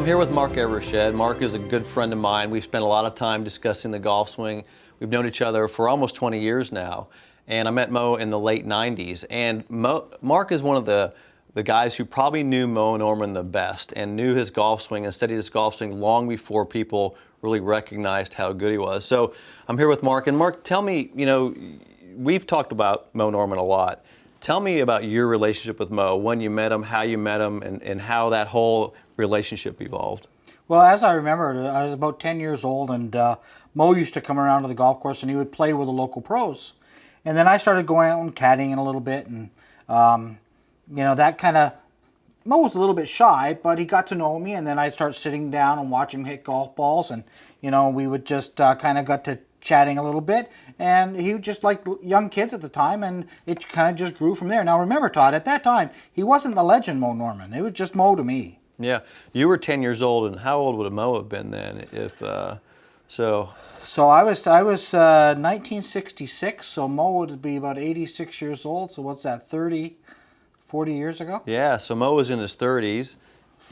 here with Mark Evershed. Mark is a good friend of mine. We've spent a lot of time discussing the golf swing. We've known each other for almost 20 years now. And I met Moe in the late 90s. And Mark is one of the guys who probably knew Moe Norman the best and knew his golf swing and studied his golf swing long before people really recognized how good he was. So I'm here with Mark. And Mark, tell me, we've talked about Moe Norman a lot. Tell me about your relationship with Moe, when you met him, how you met him, and how that whole relationship evolved. Well, as I remember, I was about 10 years old, and Moe used to come around to the golf course, and he would play with the local pros. And then I started going out and caddying a little bit, and that kind of, Moe was a little bit shy, but he got to know me, and then I'd start sitting down and watching him hit golf balls, and we would just kind of got to chatting a little bit, and he just liked young kids at the time, and it kind of just grew from there. Now remember, Todd, at that time, he wasn't the legend Moe Norman. It was just Moe to me. Yeah, you were 10 years old, and how old would Moe have been then? So I was 1966, so Moe would be about 86 years old. So what's that, 40 years ago? Yeah, so Moe was in his 30s.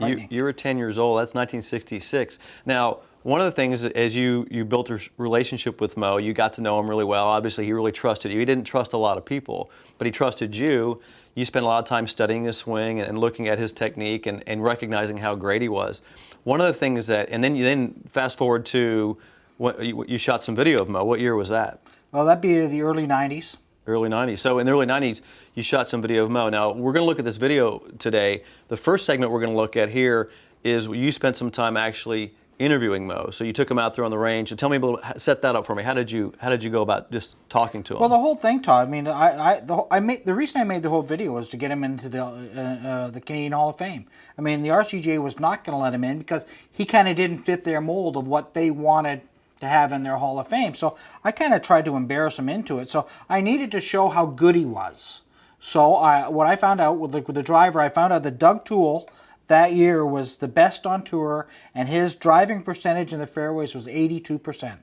You were 10 years old. That's 1966. Now, one of the things, as you built a relationship with Moe, you got to know him really well. Obviously, he really trusted you. He didn't trust a lot of people, but he trusted you. You spent a lot of time studying his swing and looking at his technique and recognizing how great he was. One of the things that, and then fast forward to, you shot some video of Moe. What year was that? Well, that'd be the early 90s. Early 90s. So in the early 90s, you shot some video of Moe. Now, we're going to look at this video today. The first segment we're going to look at here is you spent some time actually interviewing Moe. So you took him out there on the range. And tell me a little, set that up for me. How did you go about just talking to him? Well, the whole thing, Todd. I mean, the reason I made the whole video was to get him into the Canadian Hall of Fame. I mean, the RCGA was not going to let him in because he kind of didn't fit their mold of what they wanted to have in their Hall of Fame. So I kind of tried to embarrass him into it. So I needed to show how good he was. So what I found out with the driver, I found out that Doug Toole that year was the best on tour, and his driving percentage in the fairways was 82%.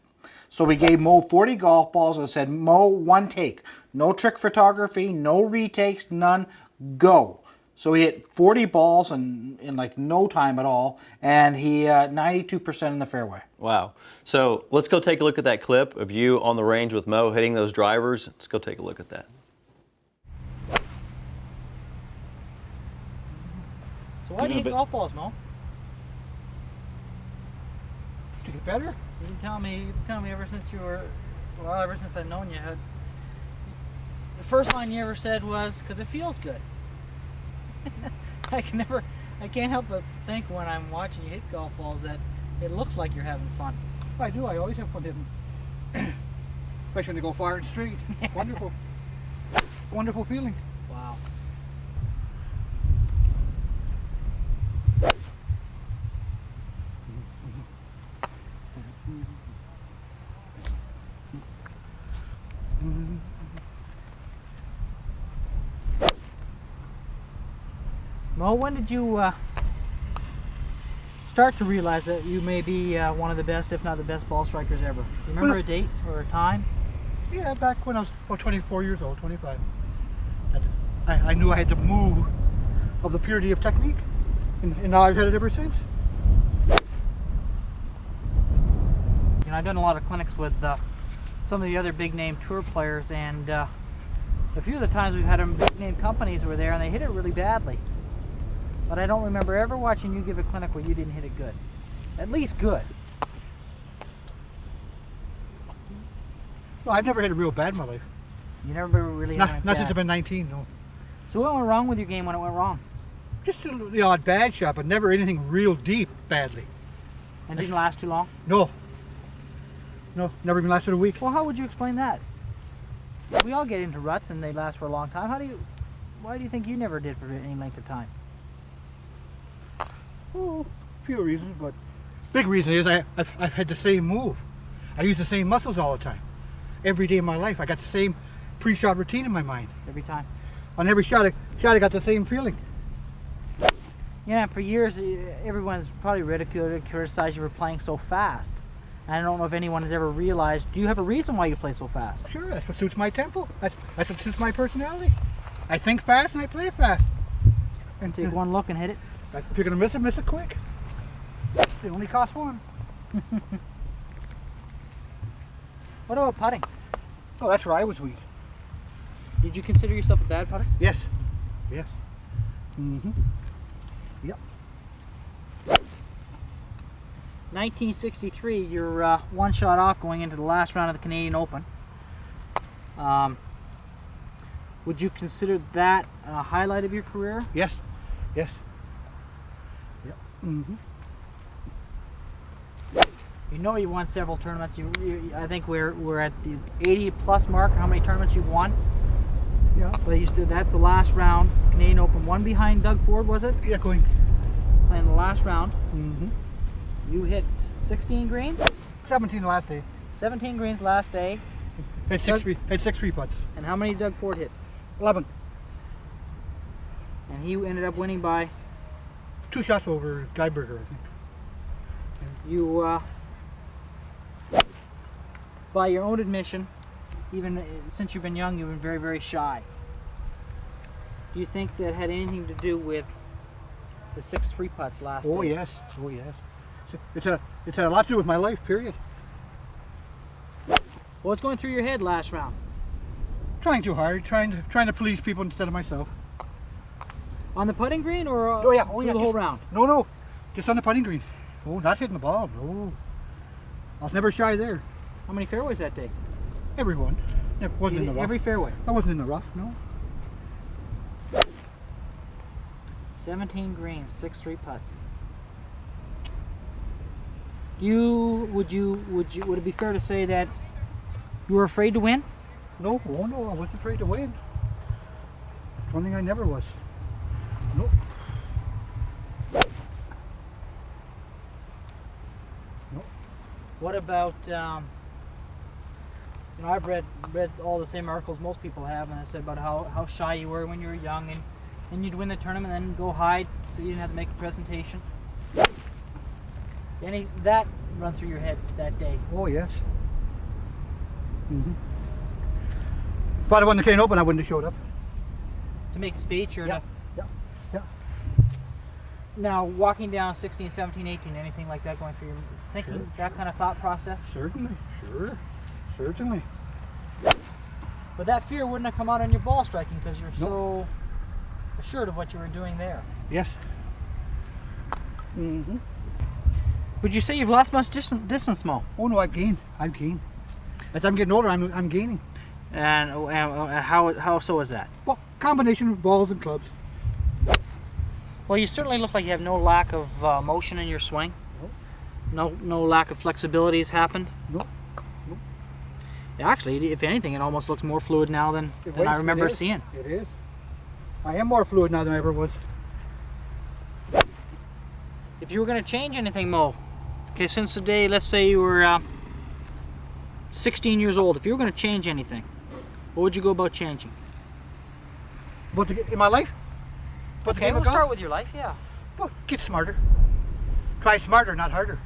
So we gave Moe 40 golf balls and said, Moe, one take. No trick photography, no retakes, none, go. So he hit 40 balls in like no time at all, and he 92% in the fairway. Wow. So let's go take a look at that clip of you on the range with Moe hitting those drivers. Let's go take a look at that. So why do you hit golf balls, Moe? To get better? You can tell me ever since ever since I've known you, the first line you ever said was, because it feels good. I can't help but think when I'm watching you hit golf balls that it looks like you're having fun. I do. I always have fun hitting. Especially when they go far and straight. Wonderful. Wonderful feeling. Wow. Moe, when did you start to realize that you may be one of the best, if not the best, ball strikers ever? Do you remember a date or a time? Yeah, back when I was about 24 years old, 25. I knew I had to move of the purity of technique, and now I've had it ever since. I've done a lot of clinics with some of the other big name tour players, and a few of the times we've had them big name companies were there and they hit it really badly. But I don't remember ever watching you give a clinic where you didn't hit it good. At least good. Well, I've never hit it real bad in my life. You never really hit it Not since I've been 19, no. So what went wrong with your game when it went wrong? Just the odd bad shot, but never anything real deep badly. And didn't last too long? No. No, never even lasted a week. Well, how would you explain that? We all get into ruts and they last for a long time. Why do you think you never did for any length of time? Oh, a few reasons, but big reason is I've had the same move. I use the same muscles all the time. Every day of my life, I got the same pre-shot routine in my mind. Every time? On every shot I got the same feeling. Yeah, for years, everyone's probably ridiculed or criticized you for playing so fast. And I don't know if anyone has ever realized, do you have a reason why you play so fast? Sure, that's what suits my tempo. That's what suits my personality. I think fast and I play fast. And take one look and hit it? If you're going to miss it quick. They only cost one. What about putting? Oh, that's where I was weak. Did you consider yourself a bad putter? Yes. Yes. Mm-hmm. Yep. 1963, you're one shot off going into the last round of the Canadian Open. Would you consider that a highlight of your career? Yes. Yes. Yep. Mm-hmm. You know you won several tournaments. I think we're at the 80 plus mark. How many tournaments you've won? Yeah. But that's the last round, Canadian Open. One behind Doug Ford, was it? Yeah, going. Playing the last round. Mm-hmm. You hit 16 greens? 17 the last day. 17 greens last day. Had six free putts. And how many did Doug Ford hit? 11. And he ended up winning by? 2 shots over Guyberger, I think. You, by your own admission, even since you've been young, you've been very, very shy. Do you think that had anything to do with the 6 free putts last Oh day? yes, oh yes. It's had a lot to do with my life, period. What's going through your head last round? Trying too hard, trying to please people instead of myself. On the putting green or through the whole round? No, just on the putting green. Oh, not hitting the ball, no. I was never shy there. How many fairways that day? Everyone. Never, wasn't in the rough. Every fairway? I wasn't in the rough, no. 17 greens, 6 3 putts. Would it be fair to say that you were afraid to win? No, oh no, I wasn't afraid to win. It's one thing I never was. No. No. What about, I've read all the same articles most people have, and it said about how shy you were when you were young, and you'd win the tournament and then go hide so you didn't have to make a presentation. Any that run through your head that day? Oh yes. Mm-hmm. If I'd have won the Canadian Open, I wouldn't have showed up. To make a speech or Yeah. to... Yeah. Now, walking down 16, 17, 18, anything like that going through your... Thinking Sure, that kind of thought process? Certainly, sure, certainly. But that fear wouldn't have come out on your ball striking because you're Nope. so assured of what you were doing there. Yes. Mm-hmm. Would you say you've lost much distance, Mo? Oh no, I've gained. As I'm getting older, I'm gaining. And how so is that? Well, combination of balls and clubs. Well, you certainly look like you have no lack of motion in your swing. No lack of flexibility has happened. No. Actually, if anything, it almost looks more fluid now than I remember seeing. It is. I am more fluid now than I ever was. If you were going to change anything, Mo, okay, since the day, let's say you were 16 years old, if you were going to change anything, what would you go about changing? But in my life? But Okay, we'll start with your life, yeah. Well, get smarter. Try smarter, not harder.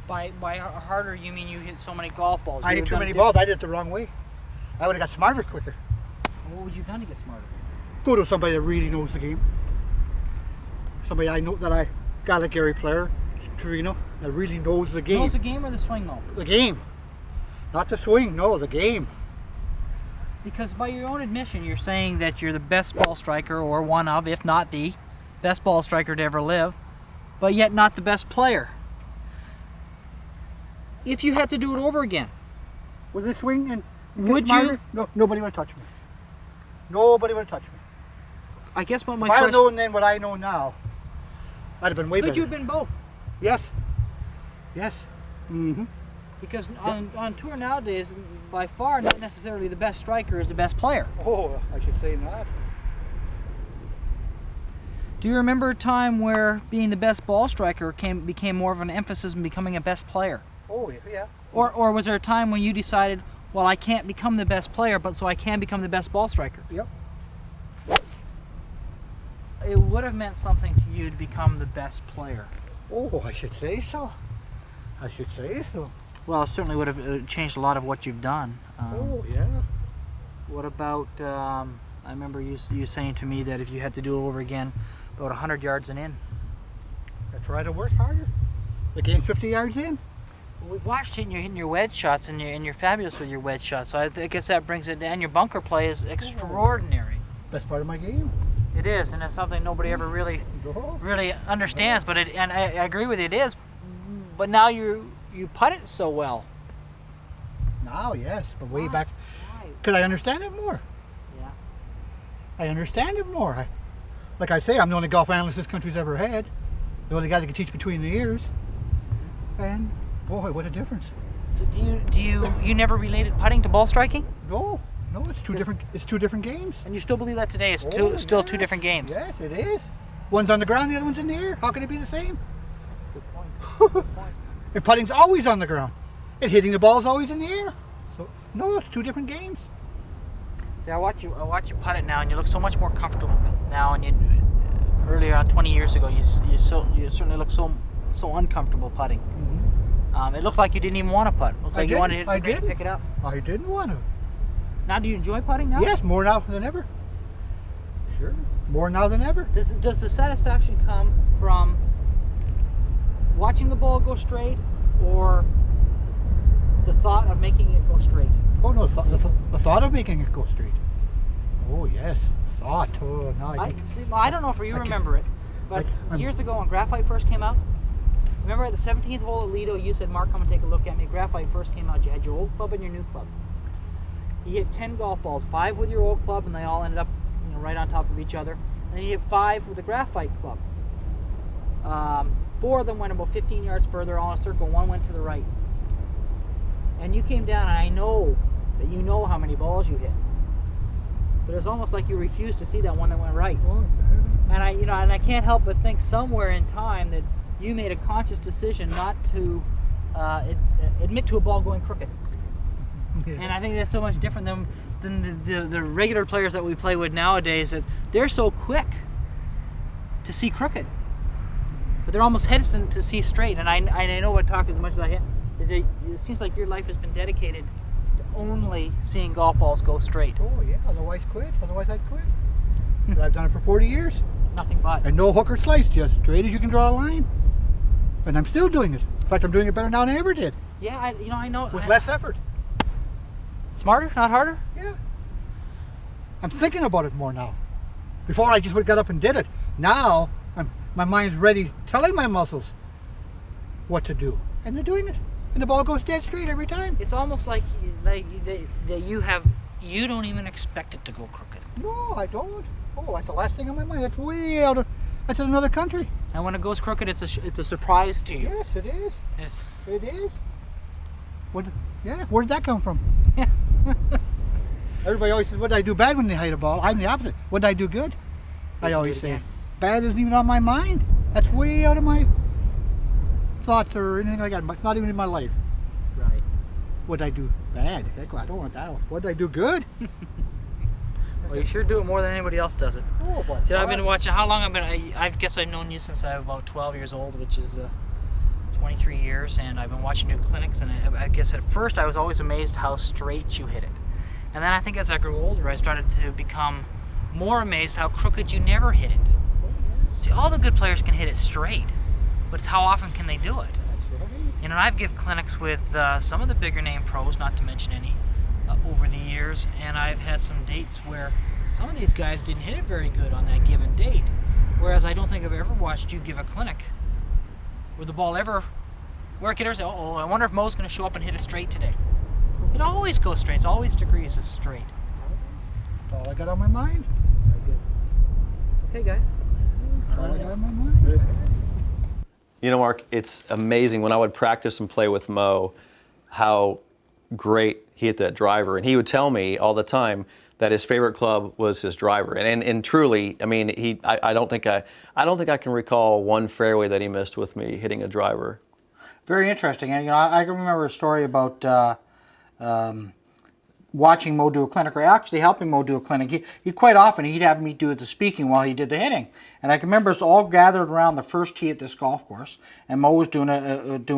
By harder, you mean you hit so many golf balls? I You hit would've too done many it balls. I did it the wrong way. I would have got smarter quicker. What would you have done to get smarter? Go to somebody that really knows the game. Somebody I know that I got a Gary Player, Torino, that really knows the game. Knows the game or the swing, Mo? The game. Not the swing, no, the game. Because by your own admission, you're saying that you're the best ball striker, or one of, if not the best ball striker to ever live, but yet not the best player. If you had to do it over again, With the swing and Would smarter, you? No, nobody would touch me. Nobody would touch me. I guess what my If I had question... known then what I know now, I'd have been way Could better. you have been both? Yes. Yes. Mm-hmm. Because on tour nowadays, by far, not necessarily the best striker is the best player. Oh, I should say not. Do you remember a time where being the best ball striker became more of an emphasis in becoming a best player? Oh, yeah. Or was there a time when you decided, well, I can't become the best player, but so I can become the best ball striker? Yep. It would have meant something to you to become the best player. Oh, I should say so. I should say so. Well, it certainly would have changed a lot of what you've done. Oh, yeah. What about, I remember you saying to me that if you had to do it over again, about 100 yards and in. That's right, I worked harder. The game's 50 yards in. We've watched you hitting your wedge shots, and you're fabulous with your wedge shots. So I guess that brings it down. Your bunker play is extraordinary. Best part of my game. It is, and it's something nobody ever really understands. But and I agree with you, it is. But now you putt it so well. Now, yes, but way Why? back, Why? because I understand it more. Yeah. I understand it more. Like I say, I'm the only golf analyst this country's ever had. The only guy that can teach between the ears. And boy, what a difference. So do you never related putting to ball striking? No, it's two different. It's two different games. And you still believe that today? It's still two different games. Yes, it is. One's on the ground, the other one's in the air. How can it be the same? Good point. Good point. And putting's always on the ground. And hitting the ball's always in the air. So no, it's two different games. See, I watch you putt it now, and you look so much more comfortable now. And earlier on, 20 years ago, you certainly look so uncomfortable putting. Mm-hmm. It looked like you didn't even want to putt. It looked like you wanted to hit the green and didn't. pick it up. I didn't want to. Now, do you enjoy putting now? Yes, more now than ever. Sure, more now than ever. Does the satisfaction come from watching the ball go straight, or the thought of making it go straight? Oh no, the thought of making it go straight. Oh yes, the thought. Oh no, I don't know if you remember it, but years ago when graphite first came out, remember at the 17th hole at Lido, you said, "Mark, come and take a look at me." Graphite first came out. You had your old club and your new club. You hit 10 golf balls, 5 with your old club, and they all ended up, right on top of each other. And then you hit 5 with the graphite club. 4 of them went about 15 yards further, all in a circle. 1 went to the right. And you came down, and I know that you know how many balls you hit. But it's almost like you refused to see that one that went right. And I can't help but think somewhere in time that you made a conscious decision not to admit to a ball going crooked. And I think that's so much different than the regular players that we play with nowadays, that they're so quick to see crooked, but they're almost hesitant to see straight. And I know what talking as much as I hit is that it seems like your life has been dedicated to only seeing golf balls go straight. Oh yeah, otherwise I'd quit. But I've done it for 40 years. Nothing but. And no hook or slice, just straight as you can draw a line. And I'm still doing it. In fact, I'm doing it better now than I ever did. Yeah, I know. With less effort. Smarter, not harder? Yeah. I'm thinking about it more now. Before I just got up and did it. Now, my mind's ready, telling my muscles what to do. And they're doing it. And the ball goes dead straight every time. It's almost like that you don't even expect it to go crooked. No, I don't. Oh, that's the last thing on my mind. That's way out of, that's in another country. And when it goes crooked, it's a surprise to you. Yes, it is. It is. Where did that come from? Everybody always says, what did I do bad when they hit a ball? I'm the opposite. What did I do good? I always say, bad isn't even on my mind. That's way out of my thoughts or anything like that. It's not even in my life. Right. What did I do bad? I don't want that one. What did I do good? Well, you sure do it more than anybody else does it. Oh, boy. See, I've been watching, how long I guess I've known you since I was about 12 years old, which is 23 years, and I've been watching your clinics, and I guess at first I was always amazed how straight you hit it. And then I think as I grew older, I started to become more amazed how crooked you never hit it. See, all the good players can hit it straight, but it's how often can they do it? And I've given clinics with some of the bigger name pros, not to mention any, over the years, and I've had some dates where some of these guys didn't hit it very good on that given date. Whereas I don't think I've ever watched you give a clinic where the ball ever, where I could ever say, oh, I wonder if Moe's going to show up and hit it straight today. It always goes straight. It's always degrees of straight. That's all I got on my mind. Okay, guys. That's all I got on my mind. You know, Mark, it's amazing when I would practice and play with Moe how great he hit that driver. And he would tell me all the time that his favorite club was his driver. And truly, I mean, I don't think I can recall one fairway that he missed with me hitting a driver. Very interesting. And I can remember a story about watching Moe do a clinic, or actually helping Moe do a clinic. He quite often he'd have me do the speaking while he did the hitting. And I can remember us all gathered around the first tee at this golf course, and Moe was doing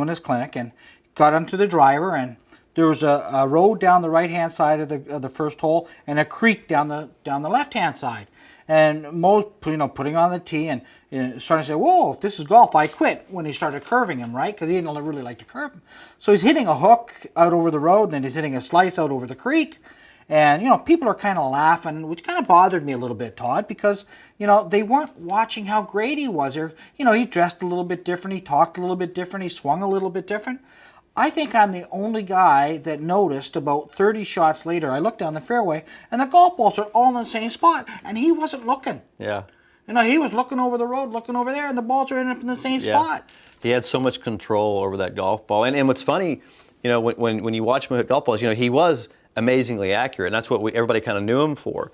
his clinic, and got onto the driver, and there was a road down the right-hand side of the first hole, and a creek down the left-hand side. And Mo's, putting on the tee and starting to say, whoa, if this is golf, I quit, when he started curving him, right? Because he didn't really like to curve him. So he's hitting a hook out over the road, and then he's hitting a slice out over the creek. And, people are kind of laughing, which kind of bothered me a little bit, Todd, because, they weren't watching how great he was. Or, he dressed a little bit different, he talked a little bit different, he swung a little bit different. I think I'm the only guy that noticed about 30 shots later, I looked down the fairway, and the golf balls are all in the same spot, and he wasn't looking. Yeah. He was looking over the road, looking over there, and the balls are ending up in the same spot. He had so much control over that golf ball. And what's funny, when you watch him hit golf balls, he was amazingly accurate, and that's what everybody kind of knew him for.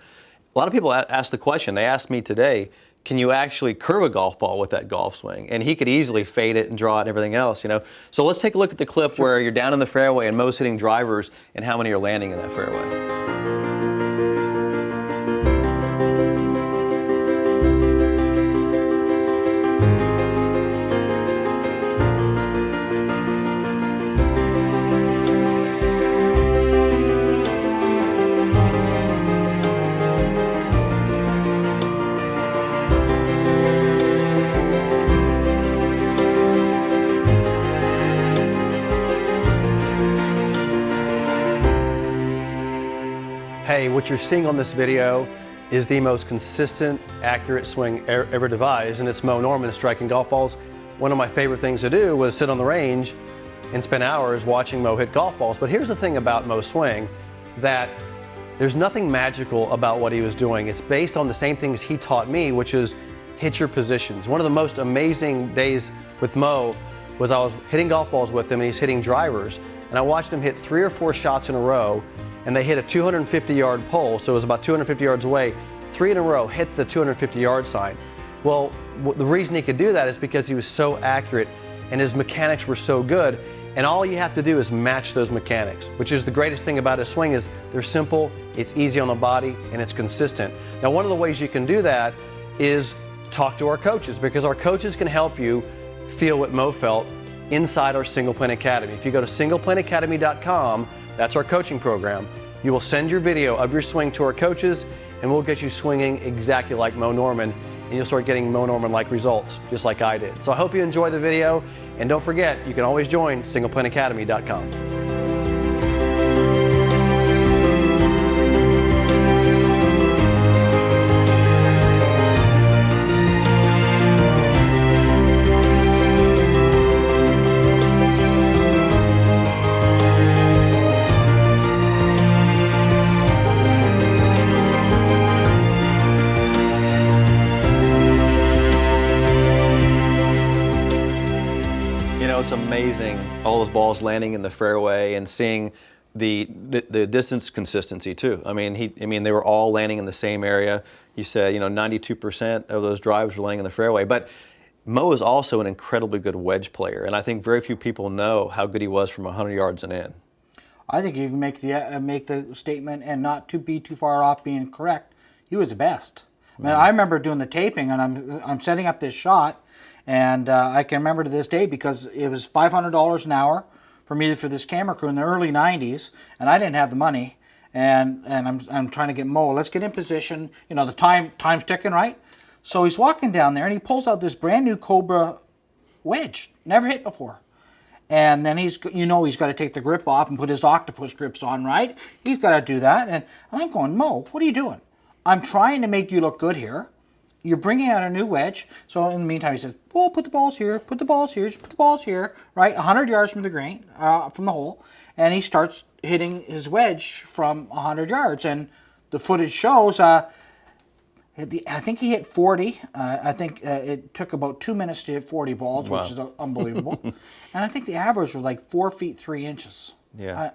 A lot of people ask the question, they asked me today, can you actually curve a golf ball with that golf swing? And he could easily fade it and draw it and everything else, So let's take a look at the clip where you're down in the fairway and Mo's hitting drivers and how many are landing in that fairway. Hey, what you're seeing on this video is the most consistent, accurate swing ever devised, and it's Moe Norman striking golf balls. One of my favorite things to do was sit on the range and spend hours watching Moe hit golf balls. But here's the thing about Moe's swing, that there's nothing magical about what he was doing. It's based on the same things he taught me, which is hit your positions. One of the most amazing days with Moe was I was hitting golf balls with him and he's hitting drivers, and I watched him hit 3 or 4 shots in a row, and they hit a 250-yard pole, so it was about 250 yards away, 3 in a row, hit the 250-yard sign. Well, the reason he could do that is because he was so accurate and his mechanics were so good, and all you have to do is match those mechanics, which is the greatest thing about his swing, is they're simple, it's easy on the body, and it's consistent. Now, one of the ways you can do that is talk to our coaches, because our coaches can help you feel what Moe felt inside our Single Plane Academy. If you go to singleplaneacademy.com, that's our coaching program, you will send your video of your swing to our coaches, and we'll get you swinging exactly like Moe Norman, and you'll start getting Moe Norman-like results, just like I did. So I hope you enjoy the video, and don't forget, you can always join singleplaneacademy.com. It's amazing, all those balls landing in the fairway and seeing the distance consistency too. I mean, they were all landing in the same area. You said, 92% of those drives were landing in the fairway. But Moe is also an incredibly good wedge player, and I think very few people know how good he was from 100 yards and in. I think you can make the statement and not to be too far off being correct. He was the best. I mean, I remember doing the taping, and I'm setting up this shot. And I can remember to this day, because it was $500 an hour for this camera crew in the early 90s, and I didn't have the money. And I'm trying to get Moe. Let's get in position. The time's ticking, right? So he's walking down there, and he pulls out this brand new Cobra wedge, never hit before. And then he's got to take the grip off and put his octopus grips on, right? He's got to do that. And I'm going, Moe, what are you doing? I'm trying to make you look good here. You're bringing out a new wedge. So in the meantime, he says, well, put the balls here, put the balls here, just put the balls here, right? 100 yards from the green, from the hole. And he starts hitting his wedge from 100 yards. And the footage shows, I think he hit 40. I think it took about 2 minutes to hit 40 balls, wow, which is unbelievable. And I think the average was like 4 feet 3 inches. Yeah.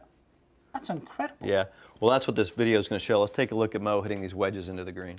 That's incredible. Yeah. Well, that's what this video is going to show. Let's take a look at Moe hitting these wedges into the green.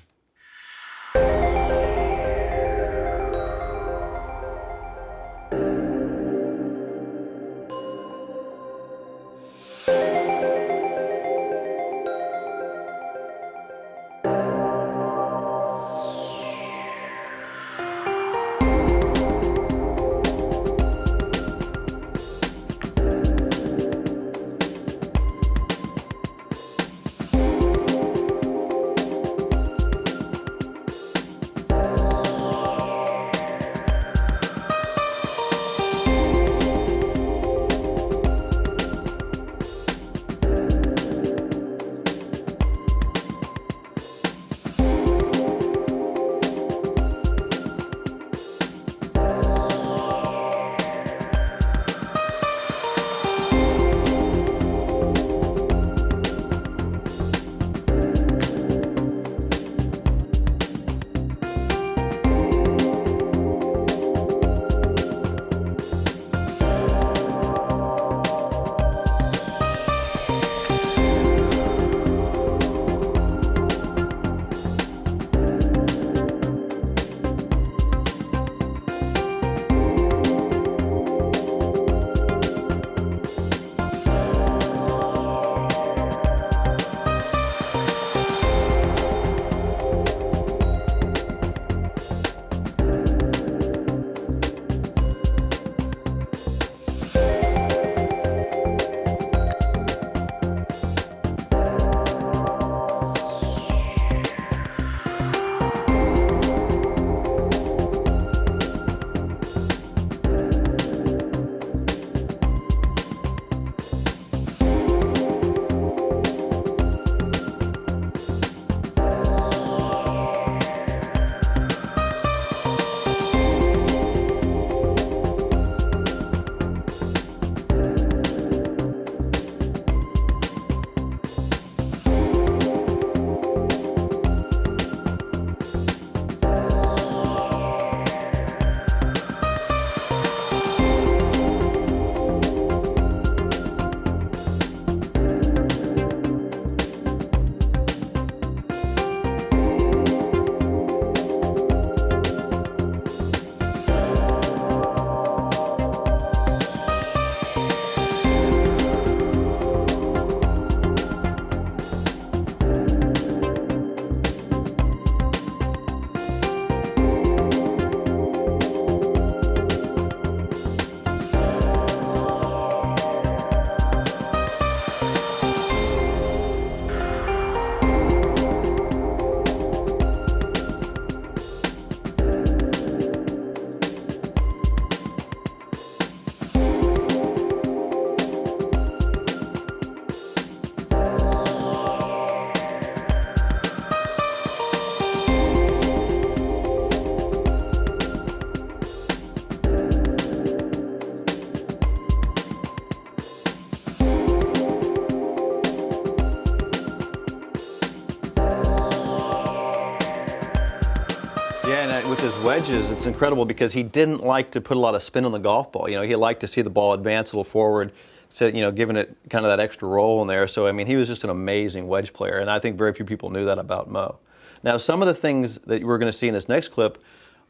Yeah, and with his wedges, it's incredible because he didn't like to put a lot of spin on the golf ball. You know, he liked to see the ball advance a little forward, so, you know, giving it kind of that extra roll in there. So, I mean, he was just an amazing wedge player, and I think very few people knew that about Moe. Now, some of the things that we're going to see in this next clip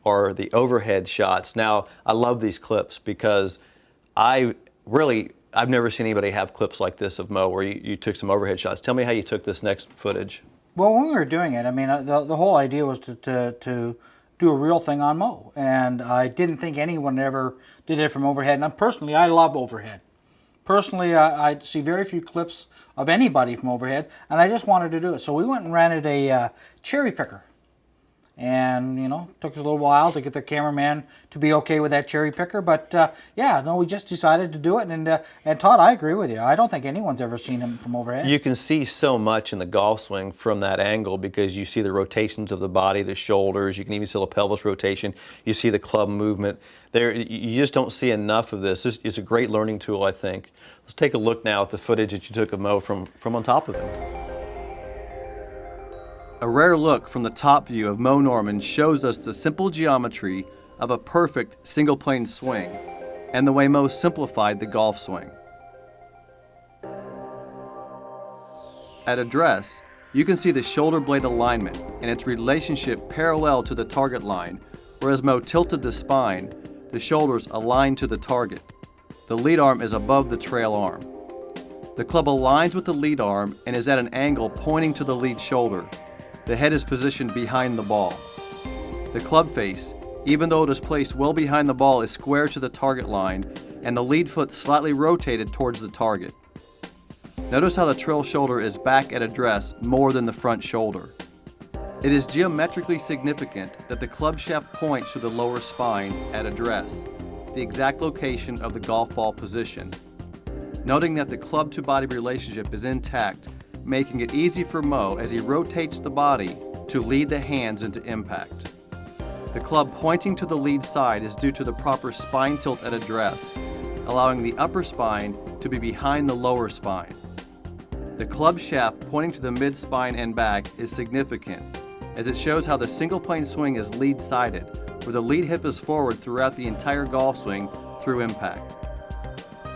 are the overhead shots. Now, I love these clips because I've never seen anybody have clips like this of Moe where you took some overhead shots. Tell me how you took this next footage. Well, when we were doing it, I mean, the whole idea was to do a real thing on Moe, and I didn't think anyone ever did it from overhead. And personally, I love overhead. Personally, I see very few clips of anybody from overhead, and I just wanted to do it. So we went and rented a cherry picker. And, you know, took us a little while to get the cameraman to be okay with that cherry picker. But, yeah, no, we just decided to do it. And Todd, I agree with you. I don't think anyone's ever seen him from overhead. You can see so much in the golf swing from that angle because you see the rotations of the body, the shoulders. You can even see the pelvis rotation. You see the club movement. There, you just don't see enough of this. This is a great learning tool, I think. Let's take a look now at the footage that you took of Moe from on top of him. A rare look from the top view of Moe Norman shows us the simple geometry of a perfect single-plane swing and the way Moe simplified the golf swing. At address, you can see the shoulder blade alignment and its relationship parallel to the target line, whereas Moe tilted the spine, the shoulders aligned to the target. The lead arm is above the trail arm. The club aligns with the lead arm and is at an angle pointing to the lead shoulder. The head is positioned behind the ball. The club face, even though it is placed well behind the ball, is square to the target line, and the lead foot slightly rotated towards the target. Notice how the trail shoulder is back at address more than the front shoulder. It is geometrically significant that the club shaft points to the lower spine at address, the exact location of the golf ball position. Noting that the club to body relationship is intact, making it easy for Moe as he rotates the body to lead the hands into impact. The club pointing to the lead side is due to the proper spine tilt at address, allowing the upper spine to be behind the lower spine. The club shaft pointing to the mid-spine and back is significant, as it shows how the single-plane swing is lead-sided, where the lead hip is forward throughout the entire golf swing through impact.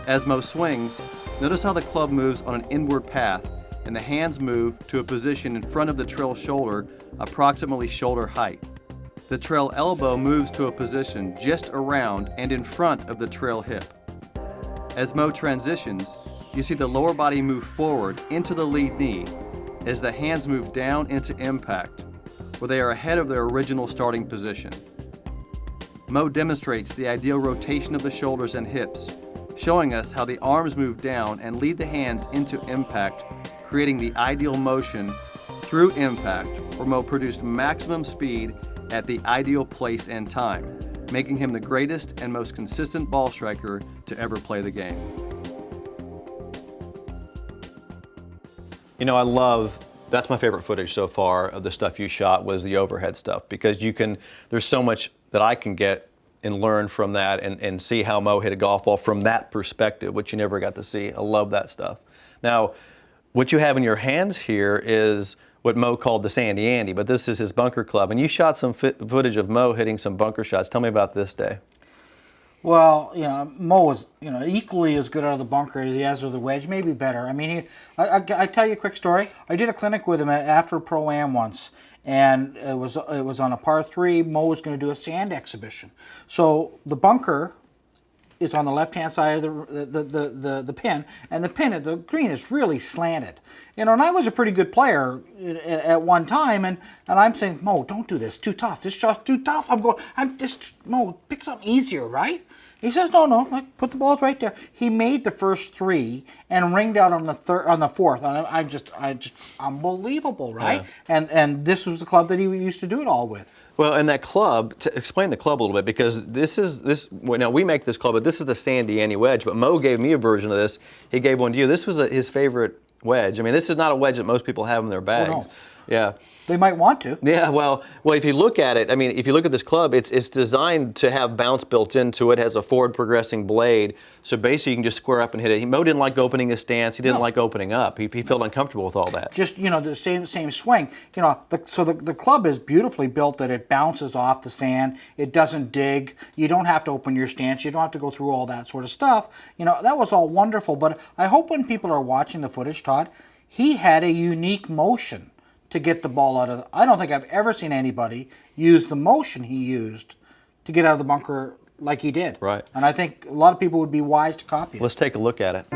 As Moe swings, notice how the club moves on an inward path and the hands move to a position in front of the trail shoulder, approximately shoulder height. The trail elbow moves to a position just around and in front of the trail hip. As Moe transitions, you see the lower body move forward into the lead knee as the hands move down into impact, where they are ahead of their original starting position. Moe demonstrates the ideal rotation of the shoulders and hips, showing us how the arms move down and lead the hands into impact, creating the ideal motion through impact, where Moe produced maximum speed at the ideal place and time, making him the greatest and most consistent ball striker to ever play the game. You know, that's my favorite footage so far of the stuff you shot was the overhead stuff, because there's so much that I can get and learn from that and see how Moe hit a golf ball from that perspective, which you never got to see. I love that stuff. Now, what you have in your hands here is what Moe called the Sandy Andy, but this is his bunker club. And you shot some footage of Moe hitting some bunker shots. Tell me about this day. Well, you know, Moe was, you know, equally as good out of the bunker as he has with the wedge, maybe better. I mean, I tell you a quick story. I did a clinic with him after a Pro-Am once, and it was on a par 3. Moe was going to do a sand exhibition. So the bunker is on the left-hand side of the pin, and the green is really slanted. You know, and I was a pretty good player at one time, and I'm saying, Moe, don't do this, too tough. This shot's too tough. Moe, pick something easier, right? He says, no, put the balls right there. He made the first 3 and ringed out on the fourth. And I just unbelievable, right? Yeah. And this was the club that he used to do it all with. Well, and that club, to explain the club a little bit, because now we make this club, but this is the Sandy Andy wedge, but Moe gave me a version of this. He gave one to you. This was his favorite wedge. I mean, this is not a wedge that most people have in their bags. Oh, no. Yeah. They might want to. Yeah, well, if you look at it, I mean, if you look at this club, it's designed to have bounce built into it. It has a forward progressing blade, so basically you can just square up and hit it. Moe didn't like opening his stance. He didn't like opening up. He felt uncomfortable with all that. Just, you know, the same swing. You know, the club is beautifully built that it bounces off the sand. It doesn't dig. You don't have to open your stance. You don't have to go through all that sort of stuff. You know, that was all wonderful. But I hope when people are watching the footage, Todd, he had a unique motion to get the ball out of I don't think I've ever seen anybody use the motion he used to get out of the bunker like he did. Right. And I think a lot of people would be wise to copy it. Let's take a look at it.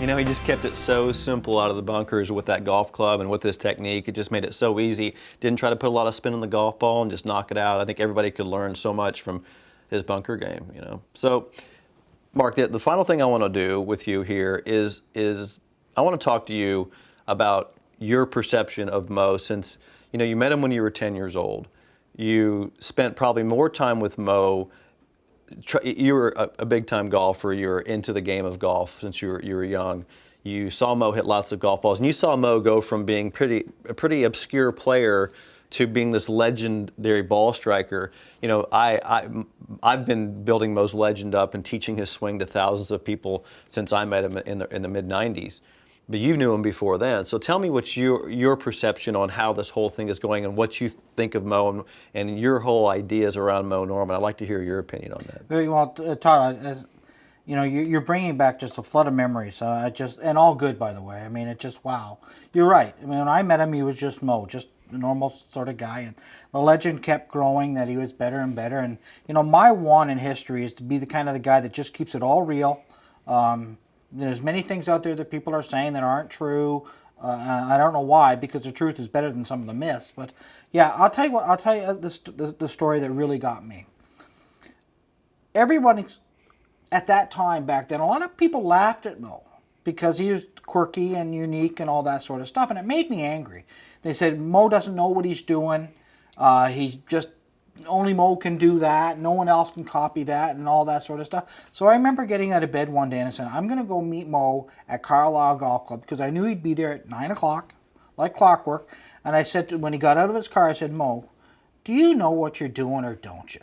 You know, he just kept it so simple out of the bunkers with that golf club and with his technique. It just made it so easy. Didn't try to put a lot of spin on the golf ball and just knock it out. I think everybody could learn so much from his bunker game, you know. So, Mark, the final thing I want to do with you here is I want to talk to you about your perception of Moe since, you know, you met him when you were 10 years old. You spent probably more time with Moe. You were a big-time golfer. You were into the game of golf since you were young. You saw Moe hit lots of golf balls, and you saw Moe go from being a pretty obscure player to being this legendary ball striker. You know, I've been building Moe's legend up and teaching his swing to thousands of people since I met him in the mid-'90s. But you knew him before then. So tell me what's your perception on how this whole thing is going and what you think of Moe and your whole ideas around Moe Norman. I'd like to hear your opinion on that. Very well, Todd. As you know, you're bringing back just a flood of memories. And all good, by the way. I mean, it just wow. You're right. I mean, when I met him, he was just Moe, just a normal sort of guy, and the legend kept growing that he was better and better. And you know, my want in history is to be the kind of the guy that just keeps it all real. There's many things out there that people are saying that aren't true. I don't know why, because the truth is better than some of the myths. But yeah, I'll tell you the story that really got me. Everyone at that time back then, a lot of people laughed at Moe because he was quirky and unique and all that sort of stuff, and it made me angry. They said Moe doesn't know what he's doing. He just only Moe can do that. No one else can copy that and all that sort of stuff. So I remember getting out of bed one day and saying, I'm going to go meet Moe at Carlisle Golf Club because I knew he'd be there at 9 o'clock, like clockwork. And I said, when he got out of his car, I said, Moe, do you know what you're doing or don't you?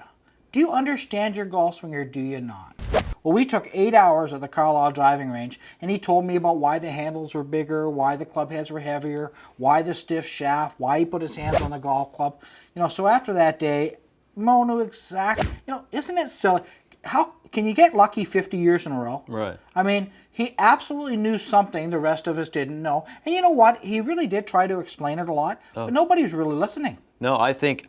Do you understand your golf swing or do you not? Well, we took 8 hours at the Carlisle driving range, and he told me about why the handles were bigger, why the club heads were heavier, why the stiff shaft, why he put his hands on the golf club. You know, so after that day, Moe knew exactly, you know, isn't it silly? How can you get lucky 50 years in a row? Right. I mean, he absolutely knew something the rest of us didn't know. And you know what? He really did try to explain it a lot, but nobody was really listening. No, I think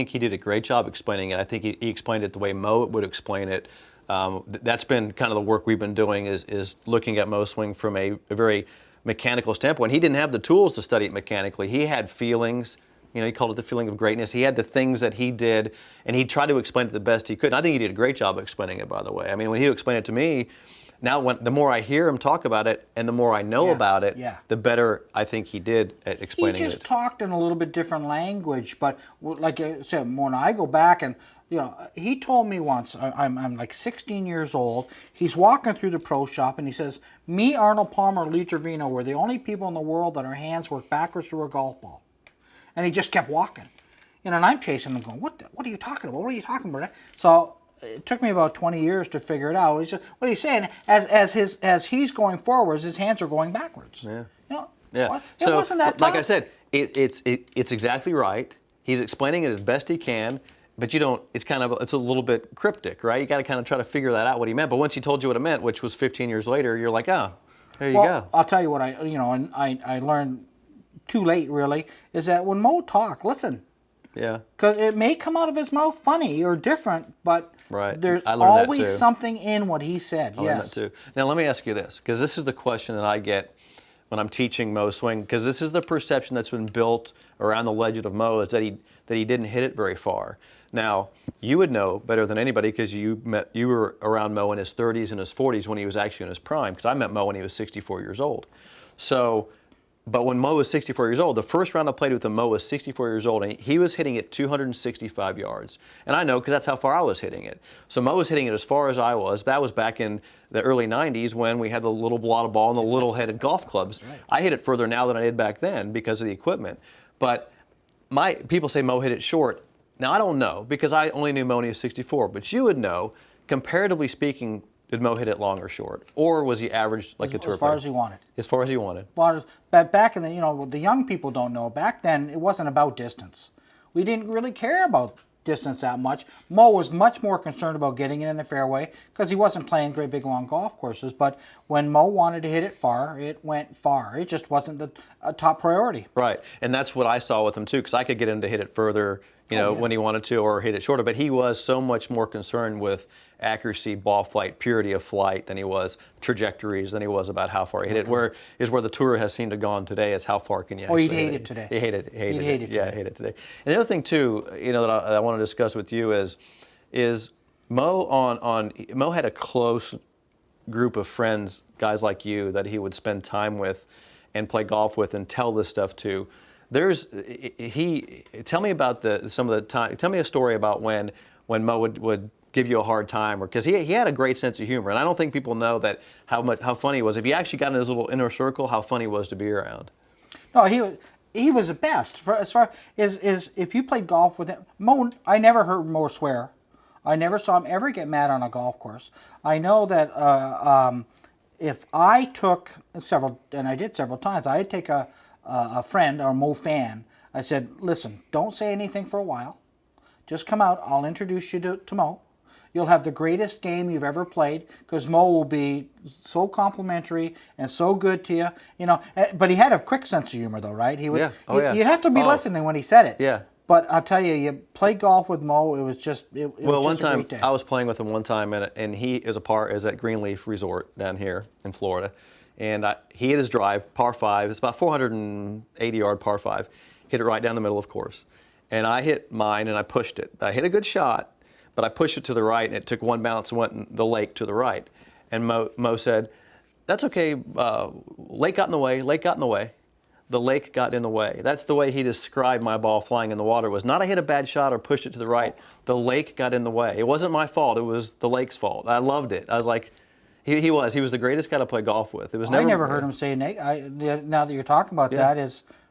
he did a great job explaining it. I think he explained it the way Moe would explain it. That's been kind of the work we've been doing is looking at Moe's swing from a very mechanical standpoint. He didn't have the tools to study it mechanically. He had feelings. You know, he called it the feeling of greatness. He had the things that he did, and he tried to explain it the best he could. And I think he did a great job explaining it, by the way. I mean, when he explained it to me, now the more I hear him talk about it and the more I know about it, the better I think he did at explaining it. He just talked in a little bit different language, but like I said, when I go back and, you know, he told me once, I'm like 16 years old, he's walking through the pro shop and he says, me, Arnold Palmer, Lee Trevino were the only people in the world that our hands work backwards through a golf ball. And he just kept walking. You know, and I'm chasing him going, what are you talking about? What are you talking about? So it took me about 20 years to figure it out. What he's saying, as he's going forwards, his hands are going backwards. Yeah. You know, yeah. It wasn't that tough. Like I said, it's exactly right. He's explaining it as best he can, but you don't. It's a little bit cryptic, right? You got to kind of try to figure that out what he meant. But once he told you what it meant, which was 15 years later, you're like, oh, there you go. I'll tell you what I learned too late, really, is that when Moe talked, listen. Yeah. Because it may come out of his mouth funny or different, but there's I always something in what he said. I learned that too. Now let me ask you this, because this is the question that I get when I'm teaching Moe swing, because this is the perception that's been built around the legend of Moe, is that he didn't hit it very far. Now, you would know better than anybody because you were around Moe in his 30s and his 40s when he was actually in his prime, because I met Moe when he was 64 years old. So, but when Moe was 64 years old, the first round I played with him, Moe was 64 years old, and he was hitting it 265 yards. And I know because that's how far I was hitting it. So Moe was hitting it as far as I was. That was back in the early 90s when we had the little blotted ball and the little-headed golf clubs. Right. I hit it further now than I did back then because of the equipment. But people say Moe hit it short. Now, I don't know because I only knew Moe when he was 64. But you would know, comparatively speaking, did Moe hit it long or short? Or was he average like a tour player? As far as he wanted. As far as he wanted. But back in the, the young people don't know. Back then, it wasn't about distance. We didn't really care about distance that much. Moe was much more concerned about getting it in the fairway because he wasn't playing great big long golf courses. But when Moe wanted to hit it far, it went far. It just wasn't a top priority. Right, and that's what I saw with him too, because I could get him to hit it further, you know, when he wanted to, or hit it shorter. But he was so much more concerned with accuracy, ball flight, purity of flight than he was trajectories, than he was about how far he hit it. Where the tour has seemed to gone today is how far can you actually he'd hate hit it today. He hated it. He'd hate it Yeah, today. hate it today. And the other thing too, you know, that I want to discuss with you is Moe had a close group of friends, guys like you, that he would spend time with and play golf with and tell this stuff to. Tell me about some of the time. Tell me a story about when Moe would give you a hard time, or because he had a great sense of humor, and I don't think people know that how funny he was. If you actually got in his little inner circle, how funny he was to be around. No, he was the best. As far as if you played golf with him, Moe, I never heard Moe swear. I never saw him ever get mad on a golf course. I know that if I took several, and I did several times, I'd take a friend or Moe fan. I said, listen, don't say anything for a while. Just come out. I'll introduce you to Moe. You'll have the greatest game you've ever played, because Moe will be so complimentary and so good to you. You know, but he had a quick sense of humor, though, right? He would. Yeah. Oh, yeah. You'd have to be listening when he said it. Yeah. But I'll tell you, you play golf with Moe. It was just Well, one just a time great day. I was playing with him one time, and he is at Greenleaf Resort down here in Florida, and he hit his drive, par 5. It's about 480-yard par 5. Hit it right down the middle, of course. And I hit mine, and I pushed it. I hit a good shot, but I pushed it to the right, and it took one bounce and went in the lake to the right. And Moe said, "That's okay. Lake got in the way. Lake got in the way." The lake got in the way. That's the way he described my ball flying in the water, was not I hit a bad shot or pushed it to the right. The lake got in the way. It wasn't my fault. It was the lake's fault. I loved it. I was like, he was the greatest guy to play golf with. It was I never heard him say now that you're talking about that,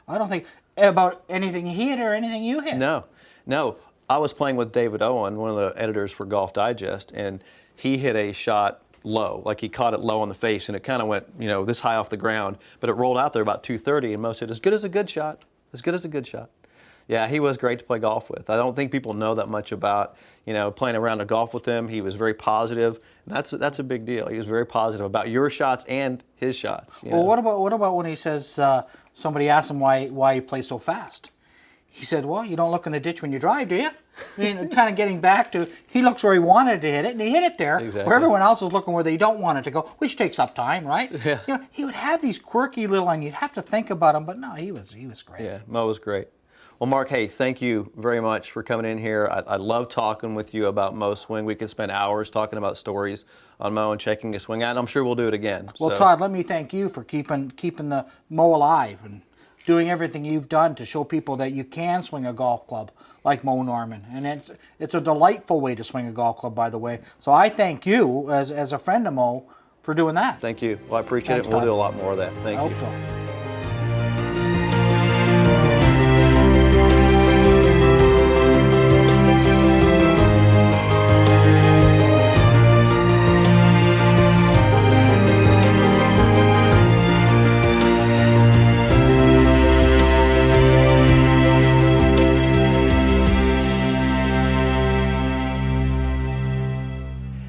I don't think about anything he hit or anything you hit. No. I was playing with David Owen, one of the editors for Golf Digest, and he hit a shot low, like he caught it low on the face, and it kind of went, you know, this high off the ground, but it rolled out there about 230, and Moe said, as good as a good shot, as good as a good shot. Yeah, he was great to play golf with. I don't think people know that much about, you know, playing around a golf with him. He was very positive. That's a big deal. He was very positive about your shots and his shots. Well, what about when he says somebody asked him why he plays so fast? He said, well, you don't look in the ditch when you drive, do you? I mean, kind of getting back to, he looks where he wanted to hit it, and he hit it there, Exactly. where everyone else was looking where they don't want it to go, which takes up time, right? Yeah. You know, he would have these quirky little, and you'd have to think about him, but no, he was great. Yeah, Moe was great. Well, Mark, hey, thank you very much for coming in here. I love talking with you about Moe's swing. We could spend hours talking about stories on Moe and checking his swing out, and I'm sure we'll do it again. Well, So- Todd, let me thank you for keeping the Moe alive and doing everything you've done to show people that you can swing a golf club like Moe Norman. And it's a delightful way to swing a golf club, by the way. So I thank you, as a friend of Moe, for doing that. Thank you. Well, I appreciate Thanks, it, and we'll Todd. do a lot more of that. Thank I you. hope so.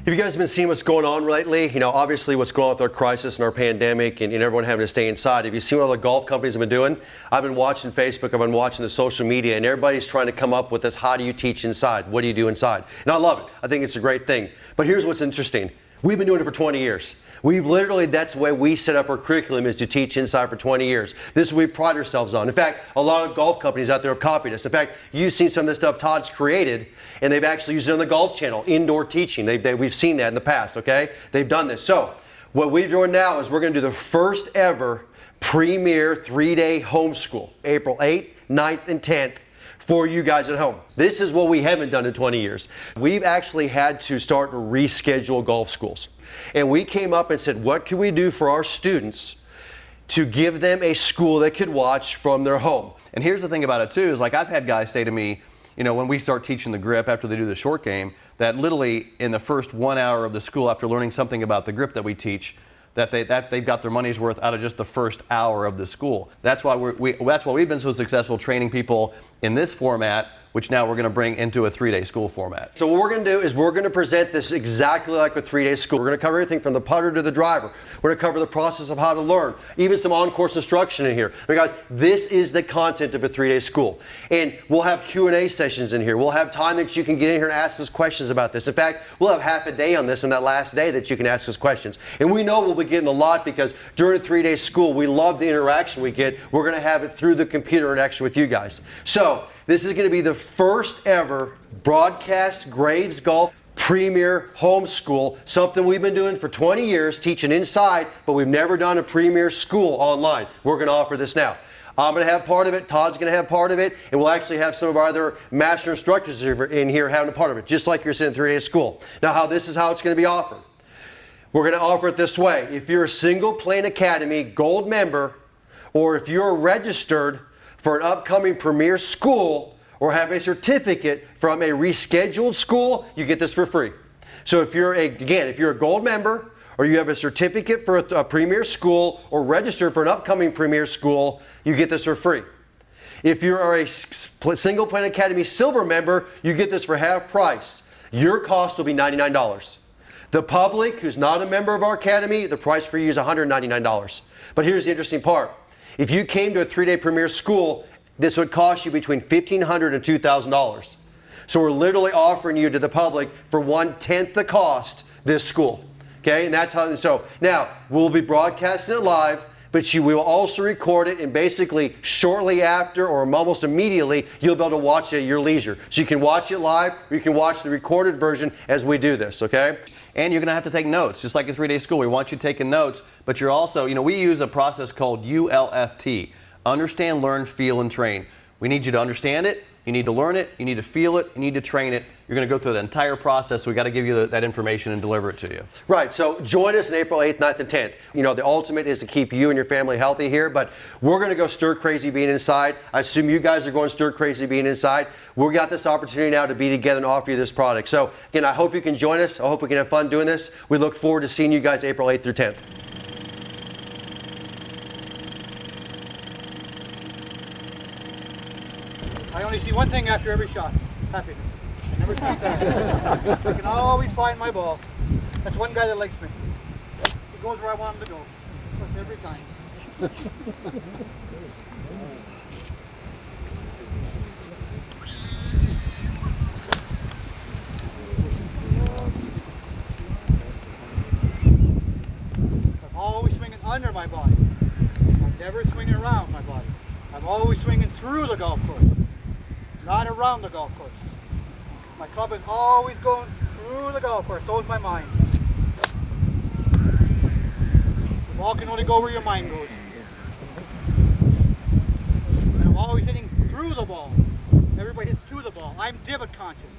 Have you guys been seeing what's going on lately? You know, obviously what's going on with our crisis and our pandemic and everyone having to stay inside. Have you seen what all the golf companies have been doing? I've been watching Facebook, I've been watching the social media, and everybody's trying to come up with this, how do you teach inside? What do you do inside? And I love it. I think it's a great thing. But here's what's interesting. We've been doing it for 20 years. That's the way we set up our curriculum, is to teach inside for 20 years. This is what we pride ourselves on. In fact, a lot of golf companies out there have copied us. In fact, you've seen some of the stuff Todd's created, and they've actually used it on the Golf Channel, indoor teaching. We've seen that in the past, okay? They've done this. So what we're doing now is we're going to do the first ever premier 3-day homeschool, April 8th, 9th, and 10th. For you guys at home. This is what we haven't done in 20 years. We've actually had to start to reschedule golf schools. And we came up and said, what can we do for our students to give them a school they could watch from their home? And here's the thing about it too, is like I've had guys say to me, you know, when we start teaching the grip after they do the short game, that literally in the first 1 hour of the school, after learning something about the grip that we teach, that they've got their money's worth out of just the first hour of the school. That's why we've been so successful training people in this format which now we're going to bring into a 3-day school format. So what we're going to do is we're going to present this exactly like a 3-day school. We're going to cover everything from the putter to the driver. We're going to cover the process of how to learn, even some on-course instruction in here. I mean, guys, this is the content of a 3-day school. And we'll have Q&A sessions in here. We'll have time that you can get in here and ask us questions about this. In fact, we'll have half a day on this on that last day that you can ask us questions. And we know we'll be getting a lot because during a 3-day school, we love the interaction we get. We're going to have it through the computer interaction with you guys. So this is going to be the first ever broadcast Graves Golf Premier Homeschool, something we've been doing for 20 years, teaching inside, but we've never done a Premier school online. We're going to offer this now. I'm going to have part of it, Todd's going to have part of it, and we'll actually have some of our other master instructors in here having a part of it, just like you're sitting in 3-day school. Now, how this is how it's going to be offered. We're going to offer it this way. If you're a Single Plane Academy Gold member, or if you're registered for an upcoming Premier school, or have a certificate from a rescheduled school, you get this for free. So if you're if you're a Gold member, or you have a certificate for a Premier school, or registered for an upcoming Premier school, you get this for free. If you are a Single Plane Academy Silver member, you get this for half price. Your cost will be $99. The public who's not a member of our academy, the price for you is $199. But here's the interesting part. If you came to a 3-day Premier school, this would cost you between $1,500 and $2,000. So we're literally offering you to the public for 1/10 the cost this school. Okay, and that's how. So now we'll be broadcasting it live, but we will also record it, and basically shortly after or almost immediately, you'll be able to watch it at your leisure. So you can watch it live, or you can watch the recorded version as we do this. Okay. And you're going to have to take notes, just like a 3-day school. We want you taking notes, but you're also, we use a process called ULFT. Understand, learn, feel, and train. We need you to understand it, you need to learn it, you need to feel it, you need to train it. You're going to go through the entire process, so we got to give you that information and deliver it to you. Right, so join us on April 8th, 9th, and 10th. The ultimate is to keep you and your family healthy here, but we're going to go stir crazy being inside. I assume you guys are going stir crazy being inside. We've got this opportunity now to be together and offer you this product. So again, I hope you can join us. I hope we can have fun doing this. We look forward to seeing you guys April 8th through 10th. I only see one thing after every shot: happiness. I never see sad. I can always find my ball. That's one guy that likes me. He goes where I want him to go. That's every time. I'm always swinging under my body. I'm never swinging around my body. I'm always swinging through the golf course, not around the golf course. My club is always going through the golf course, so is my mind. The ball can only go where your mind goes. And I'm always hitting through the ball. Everybody hits to the ball. I'm divot conscious.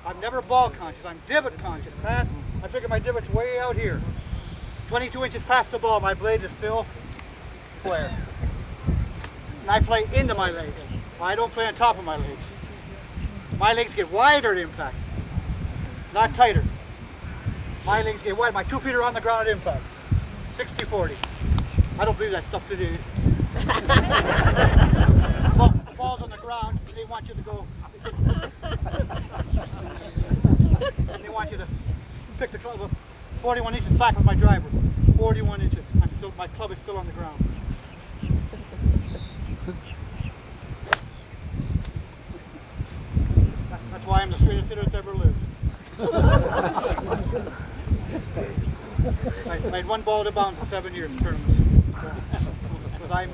I'm never ball conscious, I'm divot conscious. I figure my divot's way out here. 22 inches past the ball, my blade is still square. And I play into my legs. I don't play on top of my legs. My legs get wider at impact, not tighter. My legs get wide. My 2 feet are on the ground at impact. 60-40. I don't believe that stuff today. The ball's on the ground, and they want you to go. And they want you to pick the club up 41 inches back with my driver. 41 inches. My club is still on the ground. That's why I'm the straightest hitter that's ever lived. I made one ball to bounds in 7 years in tournaments. Because I'm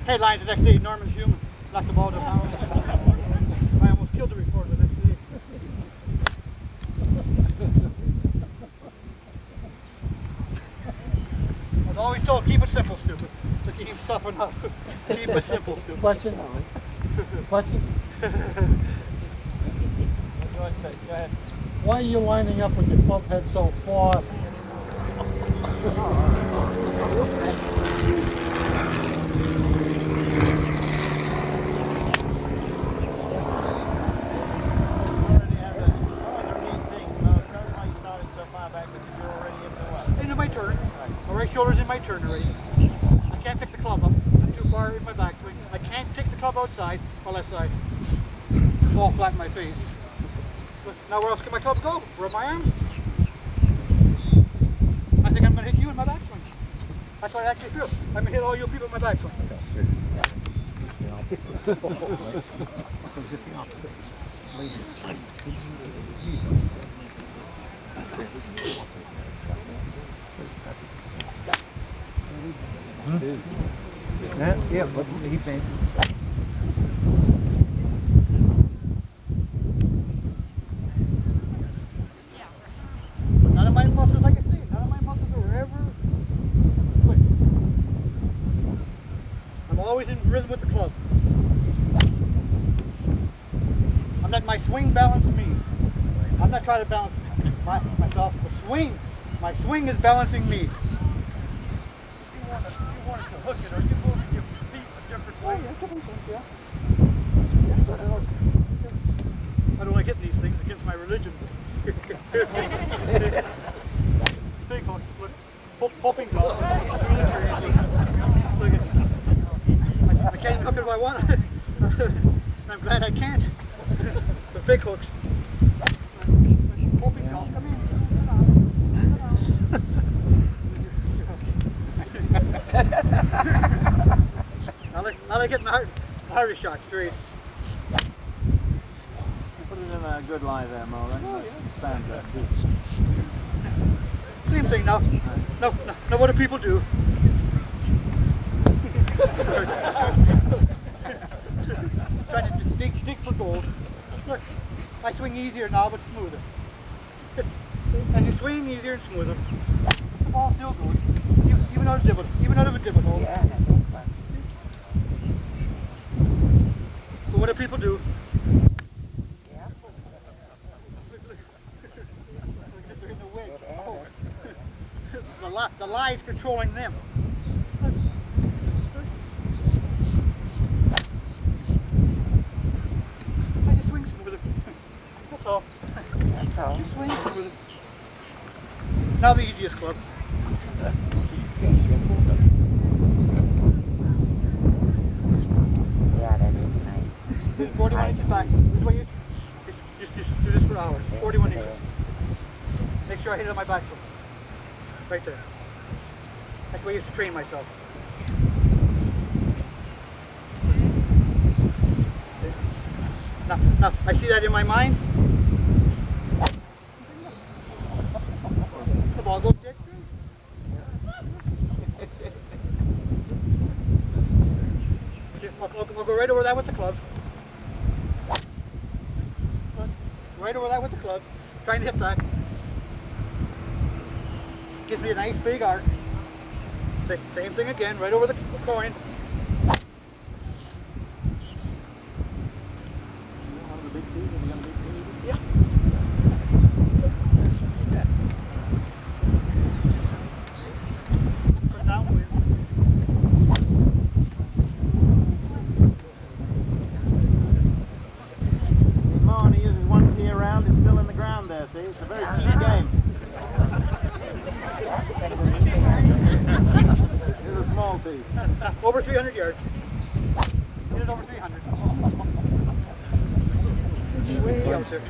headlines the next day, Norman's human, knocked the ball to bounds. I almost killed the reporter the next day. I was always told, keep it simple, stupid. So keep toughen up. Keep it simple, stupid. Question? Question? Go ahead. Why are you lining up with your club head so far? Into my turn. My right shoulder's in my turn already. I can't pick the club up. I'm too far in my backswing. I can't take the club outside or left side. fall flat in my face. But now where else can my club go? Where are my arms? I think I'm going to hit you in my backswing. That's what I actually feel. I'm going to hit all you people in my backswing. Yeah, but he been. None of my muscles, like I say, none of my muscles are ever quick. I'm always in rhythm with the club. I'm not my swing balance me. I'm not trying to balance myself. My swing is balancing me. You want it to hook it, or you moving your feet a different way. Oh, yeah, different things, yeah. I don't like hitting these things against my religion. Big hook, look, popping dog. I can't hook it if I want. I'm glad I can't. The big hooks. Popping dog, come in. I like hitting the Irish shot straight. Put it in a good lie there, Mo. That's stand there. Same thing now. No, what do people do? Trying to dig for gold. Look, I swing easier now, but smoother. And you swing easier and smoother. The ball still goes, even out of a divot hole. Yeah. But what do people do? Yeah. They're in the wedge. Oh. The lie is controlling them. I just swing smoother. That's all. That's all. Just swing smoother. Now the easiest club. Yeah, that is nice. 41 inches back. This way you just do this for hours. 41 inches. Make sure I hit it on my back foot. Right there. That's the way I used to train myself. Now, I see that in my mind. The ball goes dead straight. I'll go right over that with the club. Right over that with the club. Trying to hit that. Gives me a nice big arc. Same thing again, right over the coin. Yeah. Put down for you. Mo only uses one tee around, it's still in the ground there, see? It's a very cheap game. It's a small tee. Over 300 yards. Hit it over 300. Way out there.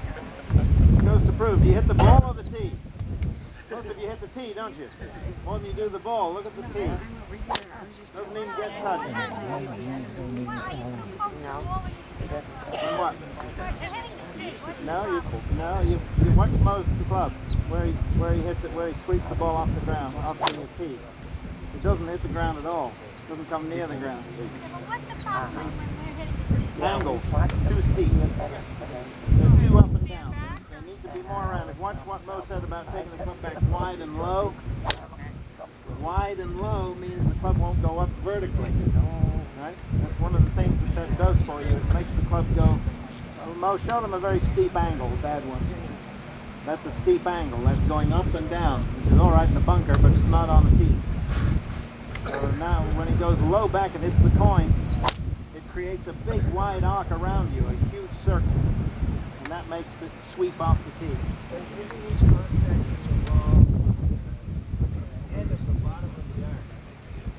Goes to prove, do you hit the ball or the tee? Most of you hit the tee, don't you? More than you do the ball. Look at the tee. Doesn't even get touched. And what? No, you watch Mo's club where he hits it, where he sweeps the ball off the ground, off the tee. It doesn't hit the ground at all. It doesn't come near the ground. What's the problem when we're hitting the Angles, too steep. They're too up and down. They need to be more around. Watch what Mo said about taking the club back wide and low. Wide and low means the club won't go up vertically. Right? That's one of the things that does for you. It makes the club go. Well, Mo showed him a very steep angle, a bad one. That's a steep angle. That's going up and down. Which is all right in the bunker, but it's not on the tee. So now, when he goes low back and hits the coin, it creates a big wide arc around you, a huge circle, and that makes it sweep off the tee.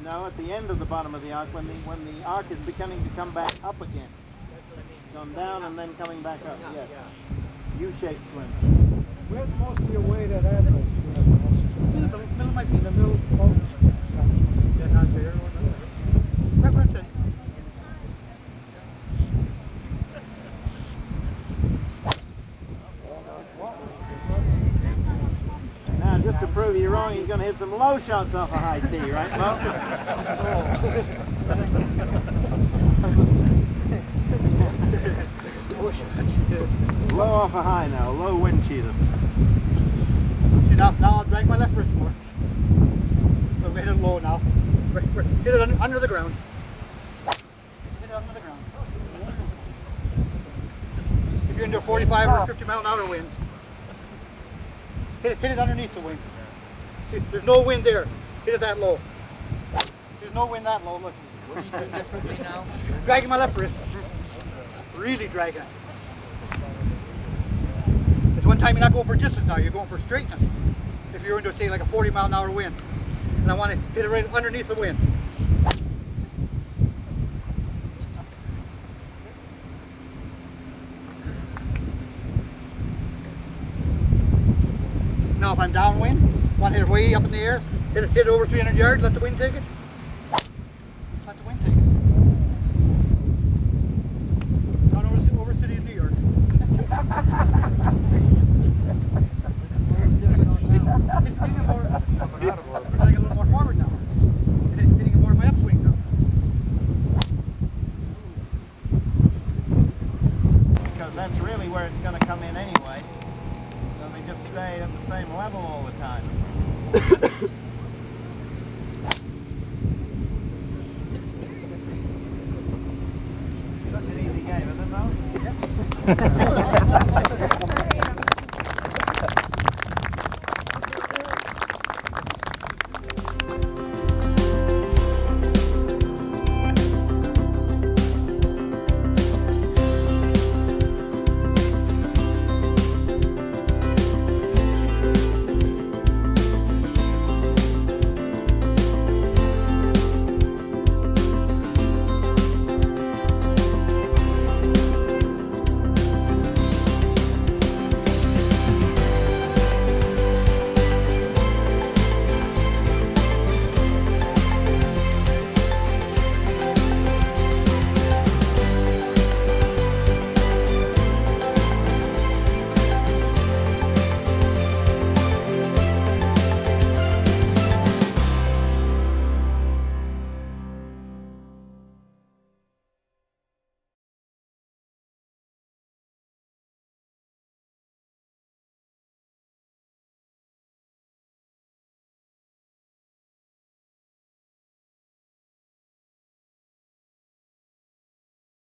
No, at the end of the bottom of the arc, when the arc is beginning to come back up again. Come down and then coming back up. Yes. U-shaped swing. Where's most of your weight at that? Middle might be in the middle. Yeah, not there. Right there. Now, just to prove you wrong, he's going to hit some low shots off a high tee, right, Mo? Low off a high now, low wind cheater. Now I'll drag my left wrist more. So we hit it low now. Hit it under the ground. Hit it under the ground. If you're into a 45 or 50 mile an hour wind, hit it underneath the wind. See, there's no wind there. Hit it that low. There's no wind that low. Look. What are you doing differently now? Dragging my left wrist. Really dragging it. It's one time you're not going for distance now, you're going for straightness. If you're into, say, like a 40 mile an hour wind. And I want to hit it right underneath the wind. Now if I'm downwind, want to hit it way up in the air, hit it over 300 yards, let the wind take it. Let the wind take it. Down over the city of New York. Hitting a little more forward now. Hitting it more in my upswing now. Because that's really where it's going to come in anyway. So they just stay at the same level all the time. Such an easy game, isn't it, Mo?